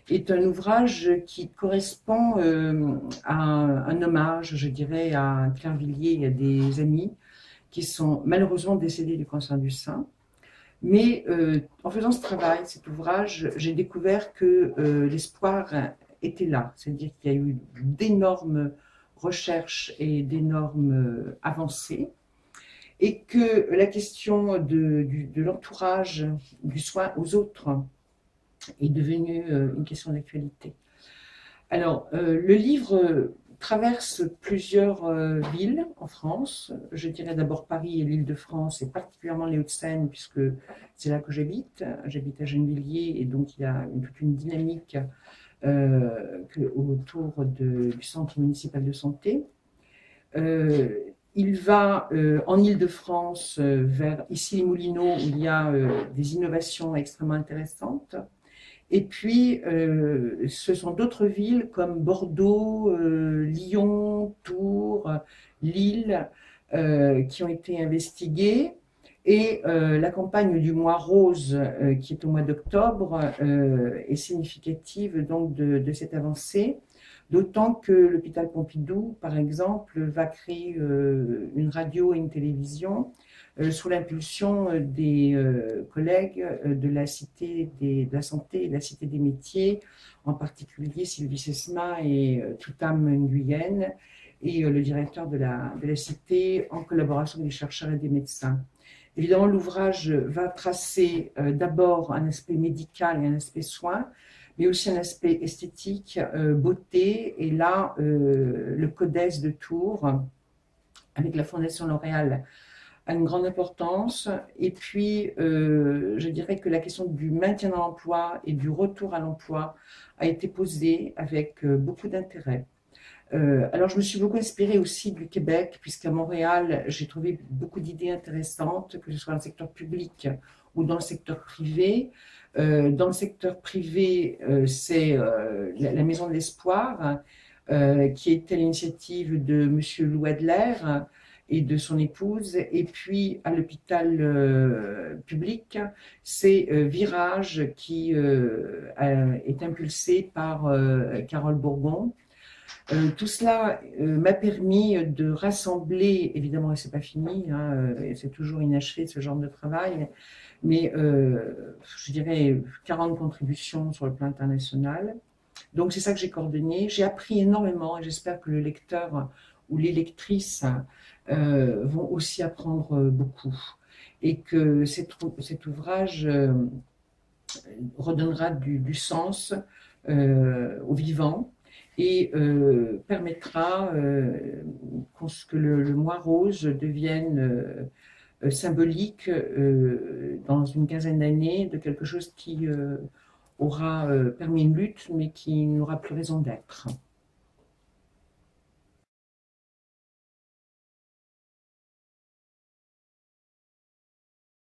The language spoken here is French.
est un ouvrage qui correspond à un hommage, je dirais, à Claire Villiers et à des amis qui sont malheureusement décédés du cancer du sein. Mais en faisant ce travail, cet ouvrage, j'ai découvert que l'espoir était là. C'est-à-dire qu'il y a eu d'énormes recherches et d'énormes avancées, et que la question de l'entourage, du soin aux autres, est devenue une question d'actualité. Alors, le livre traverse plusieurs villes en France. Je dirais d'abord Paris et l'Île-de-France, et particulièrement les Hauts-de-Seine, puisque c'est là que j'habite. J'habite à Gennevilliers, et donc il y a toute une dynamique autour du centre municipal de santé. Il va en Île-de-France vers Issy-les-Moulineaux, où il y a des innovations extrêmement intéressantes. Et puis, ce sont d'autres villes comme Bordeaux, Lyon, Tours, Lille, qui ont été investiguées. Et la campagne du mois rose, qui est au mois d'octobre, est significative donc de cette avancée. D'autant que l'hôpital Pompidou, par exemple, va créer une radio et une télévision sous l'impulsion des collègues de la Cité de la Santé et de la Cité des Métiers, en particulier Sylvie Sesma et Toutam Nguyen, et le directeur de la Cité, en collaboration avec des chercheurs et des médecins. Évidemment, l'ouvrage va tracer d'abord un aspect médical et un aspect soin, mais aussi un aspect esthétique, beauté, et là, le Codes de Tours, avec la Fondation L'Oréal, a une grande importance. Et puis, je dirais que la question du maintien dans l'emploi et du retour à l'emploi a été posée avec beaucoup d'intérêt. Alors, je me suis beaucoup inspirée aussi du Québec, puisqu'à Montréal, j'ai trouvé beaucoup d'idées intéressantes, que ce soit dans le secteur public ou dans le secteur privé. Dans le secteur privé, c'est la Maison de l'Espoir, qui était l'initiative de M. Lou Adler et de son épouse. Et puis, à l'hôpital public, c'est Virage, qui est impulsé par Carole Bourgon. Tout cela m'a permis de rassembler, évidemment, et c'est pas fini, hein, c'est toujours inachevé ce genre de travail, mais je dirais 40 contributions sur le plan international. Donc c'est ça que j'ai coordonné. J'ai appris énormément, et j'espère que le lecteur ou les lectrices vont aussi apprendre beaucoup, et que cet ouvrage redonnera du sens au vivant, et permettra que le mois rose devienne symbolique dans une quinzaine d'années de quelque chose qui aura permis une lutte, mais qui n'aura plus raison d'être.